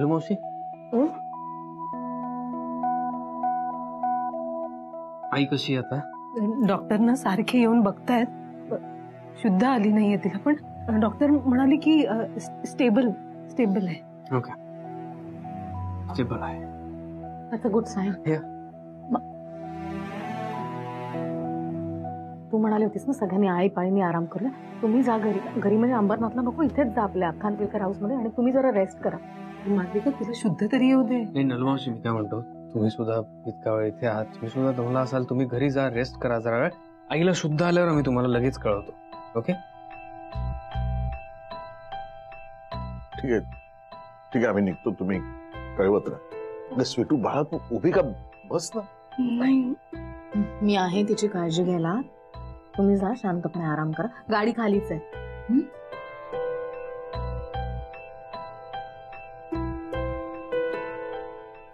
मावशी आई कशी आहे आता? डॉक्टरना सारखे येऊन बघतायत, शुद्ध आली नाहीये तिला, पण डॉक्टर म्हणाले की स्टेबल आहे. ओके, स्टेबल आहे. That's a good sign. Yeah. तू म्हणाली होतीस ना सगळ्यांनी आळीपाळीने आराम करूया. तुम्ही जा घरी म्हणजे अंबरनाथला नको, इथेच जा आपल्या खानविलकर हाऊस मध्ये आणि तुम्ही जरा रेस्ट करा. मालविका तुला शुद्ध तरी येऊ दे. नाही नलमावशी, मी काय म्हणतो, तुम्ही सुद्धा इतका वेळ इथे आहात, तुम्ही सुद्धा दमला असाल, तुम्ही घरी जा, रेस्ट करा जरा वेळ. आईला शुद्ध आल्यावर आम्ही तुम्हाला लगेच कळवतो. ओके ठीक आहे आम्ही निघतो, तुम्ही कळवत राहा. स्वीटू बाळा तू उभी का बस ना. नाही मी आहे तिची काळजी घ्यायला. तुम्ही जा शांतपणे आराम करा, गाडी खालीच आहे.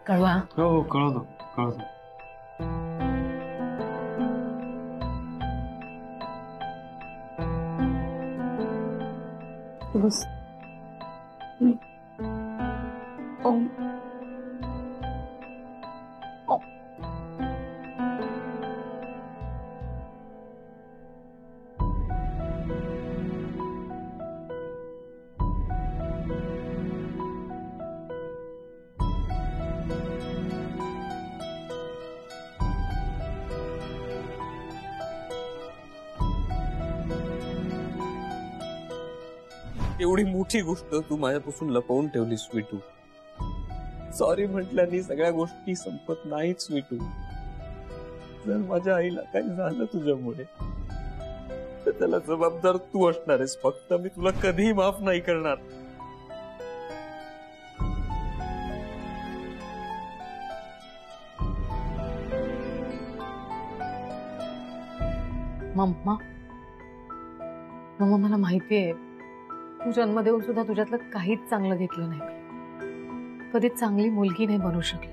कळवा. हो कळवतो. बस. ओम एवढी मोठी गोष्ट तू माझ्यापासून लपवून ठेवली स्वीटू. सॉरी म्हटल्याने सगळ्या गोष्टी संपत नाहीत स्वीटू. जर माझ्या आईला काही झालं तुझ्यामुळे तर त्याला जबाबदार तू असणार आहेस. फक्त मी तुला कधीही माफ नाही करणार. मम्मा मला माहितीये तू जन्म देऊन सुद्धा तुझ्यातलं काहीच चांगलं घेतलं नाही. कधीच चांगली मुलगी नाही बनू शकली.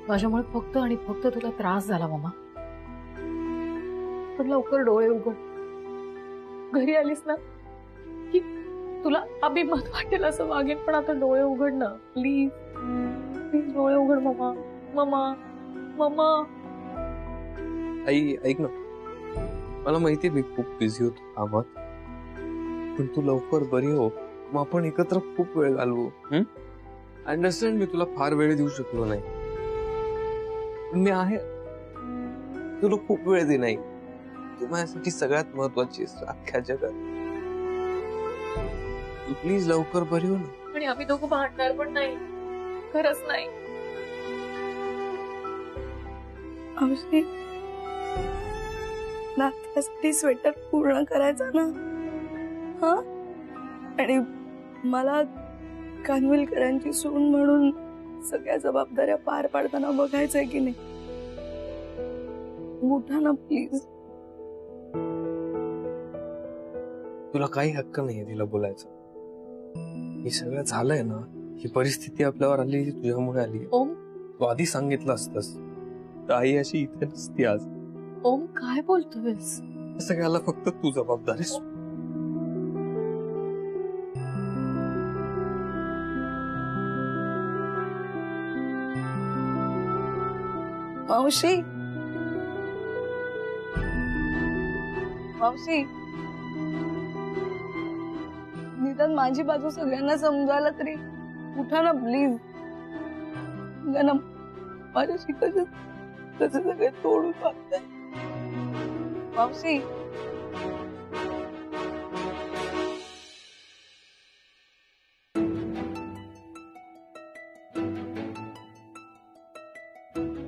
माझ्यामुळे फक्त आणि फक्त तुला त्रास झाला मम्मा. पण लवकर डोळे उघड. घरी आलीस ना की तुला अभिमान वाटेल असं वागेल, पण आता डोळे उघड ना प्लीज. प्लीज डोळे उघड मम्मा. Mamma mamma. आई ऐक ना, मला माहितीये मी खूप बिझी होतो कामात, पण तू लवकर बरी हो, मग आपण एकत्र खूप वेळ घालवू. अंडरस्टँड, मी तुला फार वेळ देऊ शकलो नाही, पण मी आहे. तुला खूप वेळ दे. नाही तू माझ्यासाठी सगळ्यात महत्वाची आहेस अख्ख्या जगात. तू प्लीज लवकर बरी हो ना. आणि आम्ही दोघं भांडणार पण नाही, खरंच नाही. नात्यासाठी स्वेटर पूर्ण करायचा ना. हा, आणि मला खानविलकरांची सून म्हणून सगळ्या जबाबदाऱ्या पार पाडताना बघायचंय की नाही. मोठा ना प्लीज. तुला काही हक्क नाहीये तिला बोलायचा. हे सगळं झालंय ना, ही परिस्थिती आपल्यावर आली तुझ्यामुळे आली. ओम तू आधी सांगितलं असतस तर आई अशी इथे नसती आज. ओम काय बोलतोयस? सगळ्याला फक्त तू जबाबदार आहेस. मावशी मावशी, निदान माझी बाजू सगळ्यांना समजायला तरी उठा ना प्लीज. माझ्याशी कसे सगळे तोडून वागताय. मावशी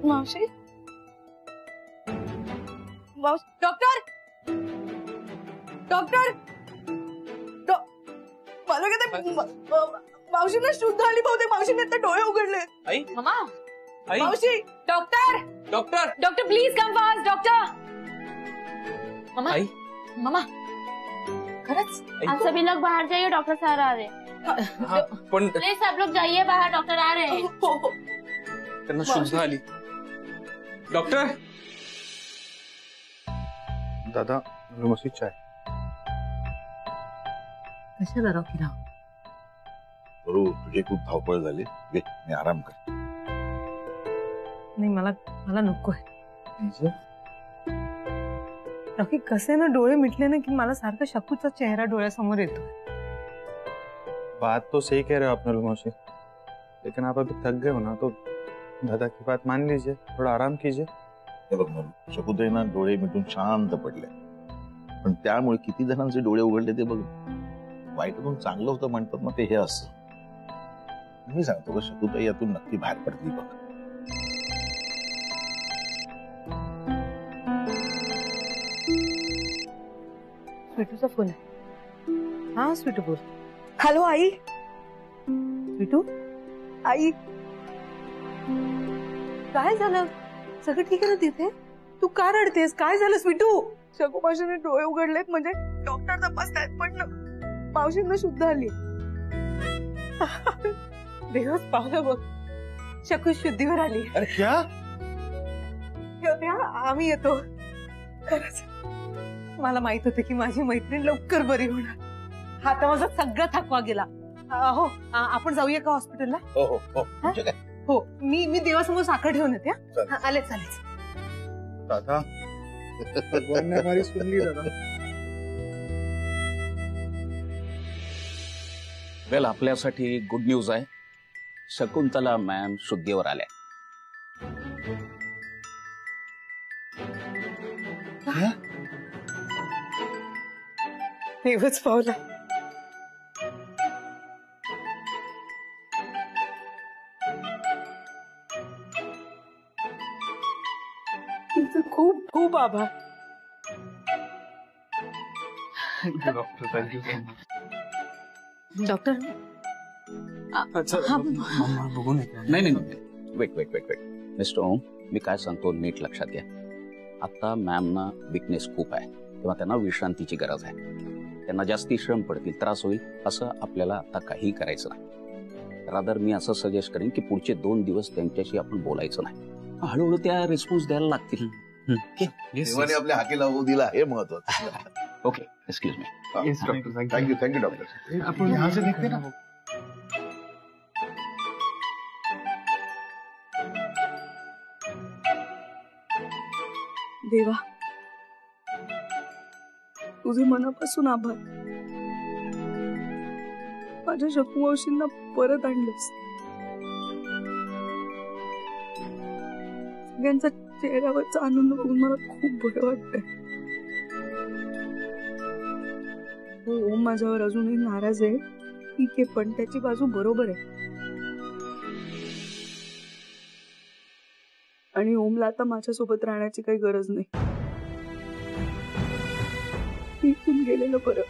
मावशी डॉक्टर मला काय मावशींना शुद्ध आली बहुतेक. मावशीने आता डोळे उघडले. आई मामा. आई मावशी. Doctor please come fast. Doctor. मामा. आई मामा खरंच आप सभी लोग बाहर जाइए, डॉक्टर साहब आ रहे हैं. पण प्लीज सब लोग जाइए बाहर, डॉक्टर आ रहे हैं. त्यांना शुद्ध आली. डॉक्टर. दादा मस्त चाय. कशाला राव बरोबर, तुझी खूप धावपळ झाली. घे, मी आराम कर. नाही, मला मला नकोय. रॉकी, कसे ना डोळे मिटले ना की मला सारखा शकूचा चेहरा डोळ्यासमोर येतो. बात तो सही कह रहे हो आप नूर मौसी, लेकिन आप अभी थक गए हो ना, तो दादा की बात मान लीजिए, थोड़ा आराम कीजिए. हे बघ नरू, शकुताईंना डोळे मिटून शांत पडले, पण त्यामुळे किती जणांचे डोळे उघडले ते बघ. वाईटून चांगलं होतं म्हणतात मग ते हे असं. मी सांगतो का, शकुताई यातून नक्की बाहेर पडतील बघ. स्वीटूचा फोन आहे. हा स्वीटू बोल. हॅलो आई. स्वीटू, आई, काय झालं? सगळं ठीक आहे ना तिथे? तू का रडतेस? काय झालं स्वीटू? शकू मावशीने डोळे उघडलेत, म्हणजे डॉक्टर तपासतायत, पण मावशींना शुद्ध आली. देवच पावलं बघ, शकू शुद्धीवर आली. अरे क्या? आम्ही येतो. खरंच मला माहित होतं की माझी मैत्रीण लवकर बरी होणार. हा तर माझा सगळा थकवा गेला. हो, आपण जाऊया का हॉस्पिटलला? हो हो हो. म्हणजे काय? हो, मी देवासमोर साखर ठेवून येते. चालेल. आलेच आलेच. दादा भगवान ने हमारी सुन ली दादा. वेल, आपल्यासाठी गुड न्यूज आहे. शकुंतला मॅम शुद्धीवर आल्या. देवच पावला. तुमचं खूप खूप आभार. Doctor thank you so much. Doctor, अच्छा मम्मा बघू नये का? नाही, वेट मिस्टर ओम, मी काय सांगतो नीट लक्षात घ्या. आता मॅमना विकनेस खूप आहे, तेव्हा त्यांना विश्रांतीची गरज आहे. त्यांना जास्ती श्रम पडतील, त्रास होईल, असं आपल्याला आता काही करायचं नाही. रादर मी असं सजेस्ट करेन की पुढचे 2 दिवस त्यांच्याशी आपण बोलायचं नाही. हळूहळू त्या रिस्पॉन्स द्यायला लागतील. देवाने आपल्या हाकेला होऊ दिला, हे महत्वाचं. Okay, excuse me. Yes, doctor thank you doctor. आपण यहाँ से देखते ना. देवा, तुझे मनापासून आभार. माझ्या शकू मावशींना परत आणलंस. सगळ्यांचा चेहऱ्यावरचा आनंद बघून मला खूप बरं वाटतंय. हो, ओम माझ्यावर अजूनही नाराज आहे, ठीक आहे, पण त्याची बाजू बरोबर आहे. आणि ओमला आता माझ्यासोबत राहण्याची काही गरज नाही. इथून गेलेलं बरं.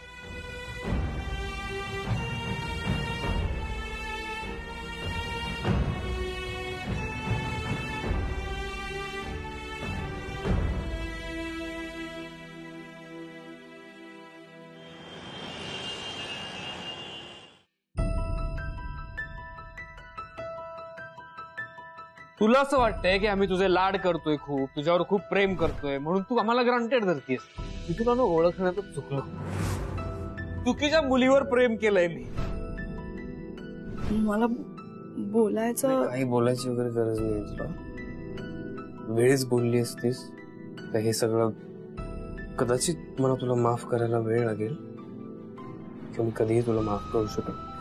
तुला असं वाटतंय की आम्ही तुझे लाड करतोय, खूप तुझ्यावर खूप प्रेम करतोय, म्हणून तू आम्हाला ग्रांटेड धरतीयस. मी तुला ना ओळखण्यातच चुकलो. चुकीच्या मुलीवर प्रेम केलंय मी. मला बोलायचं. काही बोलायची वगैरे गरज नाही तुला. वेळीच बोलली असतीस तर हे सगळं कदाचित मला तुला माफ करायला वेळ लागेल, किंवा मी कधीही तुला माफ करू शकत नाही.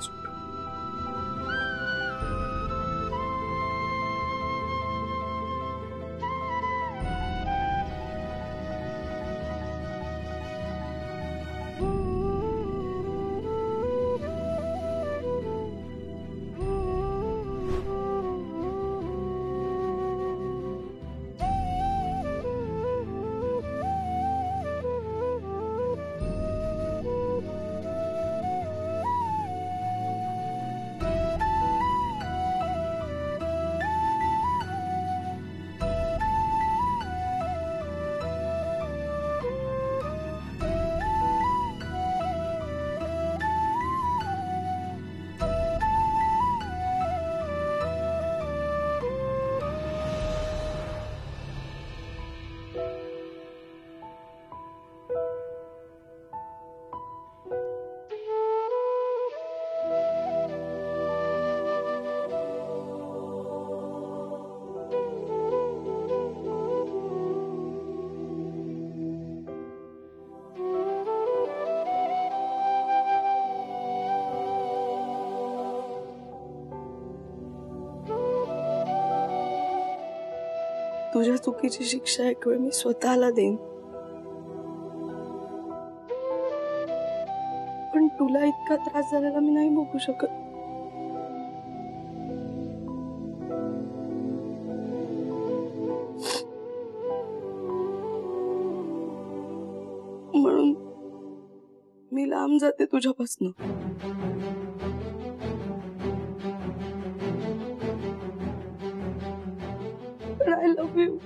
तुझ्या चुकीची शिक्षा एक वेळ मी स्वतःला देईन, पण तुला इतका त्रास झालेला मी नाही बघू शकत. म्हणून मी लांब जाते तुझ्यापासून. पण आय लव्ह यू.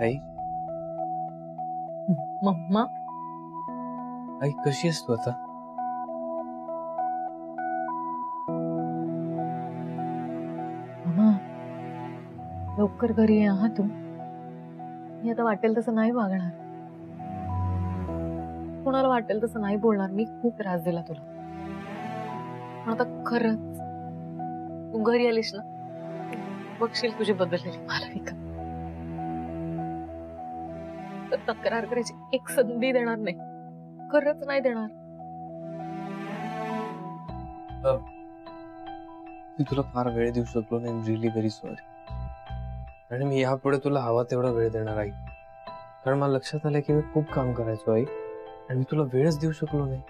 आई, मम्मा, आई कशी आहेस तू आता? मम्मा, लवकर घरी ये हा तू. मी आता वाटेल तसं नाही वागणार, कोणाला वाटेल तसं नाही बोलणार. मी खूप त्रास दिला तुला, पण आता खरंच तू घरी आलीस ना, बघशील तुझी बदललेली मालविका. तक्रार करायची एक संधी देणार नाही, खरंच नाही देणार. मी तुला फार वेळ देऊ शकलो नाही. Really very sorry. आणि मी यापुढे तुला हवा तेवढा वेळ देणार आई, कारण मला लक्षात आलं की मी खूप काम करायचो आई, आणि मी तुला वेळच देऊ शकलो नाही.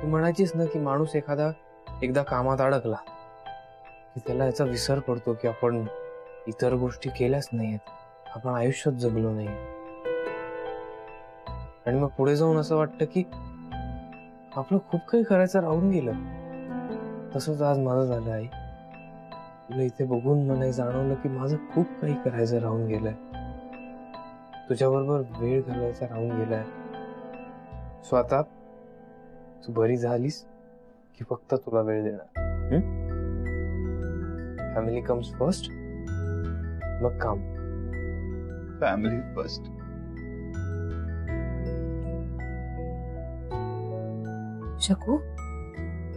तू म्हणायचीस ना की माणूस एकदा कामात अडकला की त्याला याचा विसर पडतो की आपण इतर गोष्टी केल्याच नाहीयेत, आपण आयुष्यात जगलो नाही. आणि मग पुढे जाऊन असं वाटतं की आपलं खूप काही करायचं राहून गेलं. तसंच आज माझं झालं आई. तुला इथे बघून मला जाणवलं की माझं खूप काही करायचं राहून गेलंय, तुझ्याबरोबर वेळ घालवायचा राहून गेलाय. स्वतः तू बरी झालीस की फक्त तुला वेळ देणार. फॅमिली कम्स फर्स्ट, मग काम. Family first. शकू,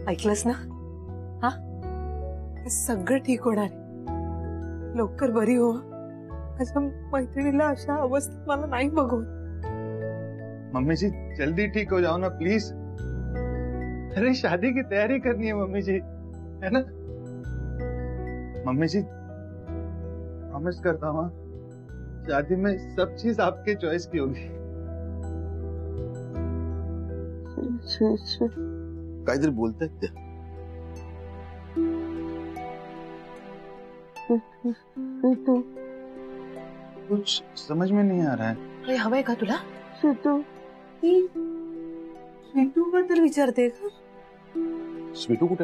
ऐकलंस ना? हा, हे सगळं ठीक होणार आहे. लवकर बरी हो. माझ्या मैत्रिणीला अशा अवस्थेत मला नाही बघवत. मम्मी जी जल्दी ठीक हो जाओ ना प्लीज. अरे शादी की तैयारी करनी है मम्मी जी, है ना? मम्मी जी प्रॉमिस करता हूँ शादी में सब चीज आपके चॉइस की होगी. काहीतरी बोलतायत त्या. कुछ समझ में नहीं आ रहा है. काही हवंय का तुला? स्वीटू बद्दल विचारते का? स्वीटू कुठे?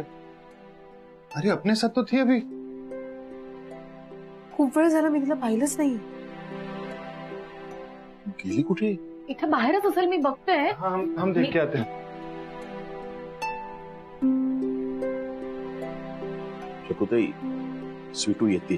अरे अपने साथ तो थी अभी. खूप वेळ झाला मी तिला पाहिलंच नाही. गेली कुठे? इथे बाहेरच असेल, मी बघते. हाँ, हम देख के आते हैं. शकुताई, स्वीटू येते.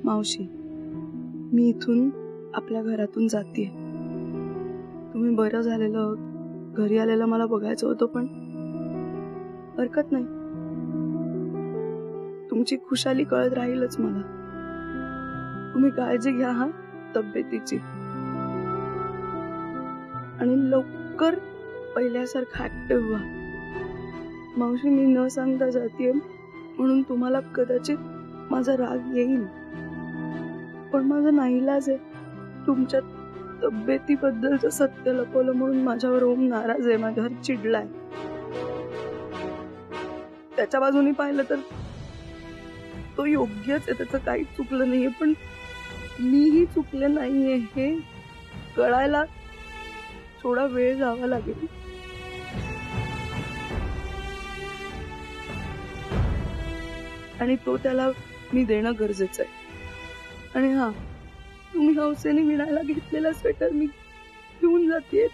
मावशी, मी इथून आपल्या घरातून जातेय. तुम्ही बरं झालेलं घरी आलेलं मला बघायचं होतं, पण हरकत नाही. तुमची खुशाली कळत राहीलच मला. तुम्ही काळजी घ्या हा तब्येतीची, आणि लवकर पहिल्यासारखं ऍक्टिव्ह व्हा. मावशी, मी न सांगता जातीये म्हणून तुम्हाला कदाचित माझा राग येईल, पण माझा नाईलाज आहे. तुमच्या तब्येतीबद्दलचं सत्य लपवलं म्हणून माझ्यावर ओम नाराज आहे, माझ्यावर चिडलाय. त्याच्या बाजूने पाहिलं तर तो योग्यच आहे, त्याचं काही चुकलं नाहीये, पण मीही चुकले नाहीये हे कळायला थोडा वेळ जावा लागेल. आणि तो त्याला मी देणं गरजेचं आहे. आणि हा, तुम्ही हौसेने विणायला घेतलेला स्वेटर मी घेऊन जाते.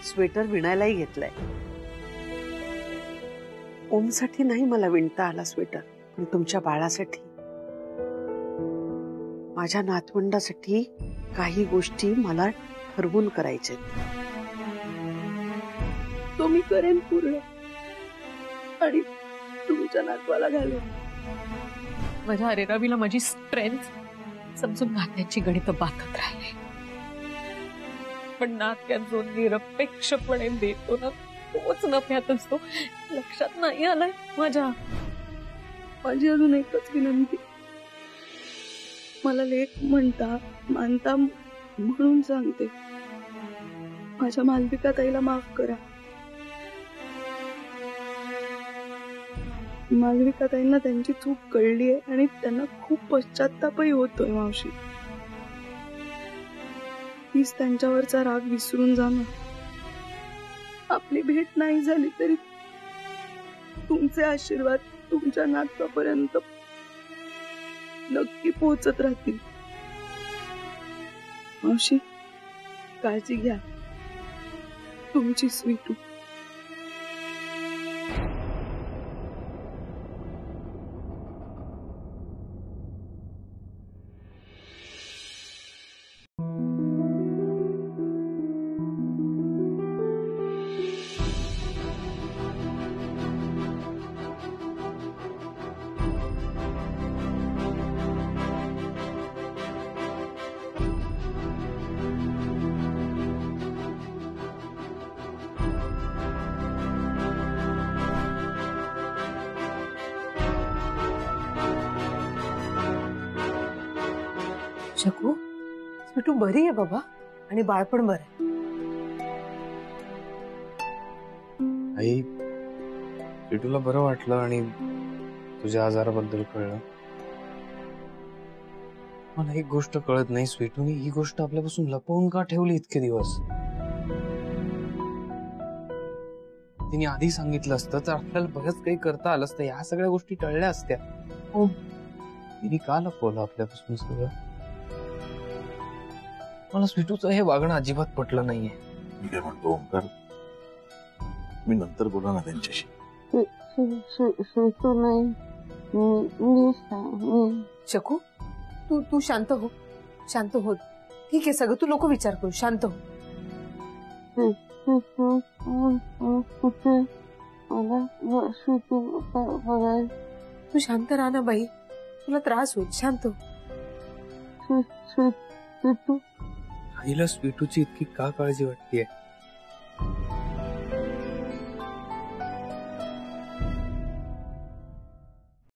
स्वेटर विणायलाही घेतलाय. ओमसाठी नाही मला विणता आला स्वेटर, पण तुमच्या बाळासाठी, माझ्या नातवंडासाठी काही गोष्टी मला ठरवून करायच्या. तो मी करेन पूर्ण, आणि तुमच्या नातवाला घालेन. माझ्या अरे रवीला माझी स्ट्रेंथ समजून नात्याची गणित बातत राहिले, पण नात्यात जो निरपेक्षपणे देतो ना, तोच नफ्यात असतो. लक्षात नाही आलाय माझ्या. माझी अजून एकच विनंती, मला लेक म्हणता मानता म्हणून सांगते, माझ्या मालविका ताईला माफ करा. मालविका ताईंना त्यांची चूक कळली आहे आणि त्यांना खूप पश्चातापही होतोय. मावशी, प्लीज त्यांच्यावरचा राग विसरून जा ना. आपली भेट नाही झाली तरी तुमचे आशीर्वाद तुमच्या नातवापर्यंत नक्की पोहोचत राहतील. मावशी, काळजी घ्या. तुमची स्वीटू. शकू, स्वीटू बरी आहे बाबा, आणि बाळ पण बरं आहे. आई, स्वीटूला बरं वाटलं आणि तुझ्या आजाराबद्दल कळलं. मला एक गोष्ट कळत नाही, स्वीटूने ही गोष्ट आपल्यापासून लपवून का ठेवली इतके दिवस? तिने आधी सांगितलं असतं तर आपल्याला बरंच काही करता आलं असतं, या सगळ्या गोष्टी टळल्या असत्या. तिने का लपवलं आपल्यापासून सगळं? मला स्वीटूचं हे वागणं अजिबात पटलं नाहीये. मी काय म्हणतो ओंकार, मी नंतर बोला ना त्यांच्याशी. शकू, तू शांत हो, शांत हो. ठीक आहे सगळं, तू नको विचार करू, शांत हो. तू शांत राहा ना बाई, तुला त्रास होईल, शांत हो. आईला स्वीटूची इतकी का काळजी वाटतेय?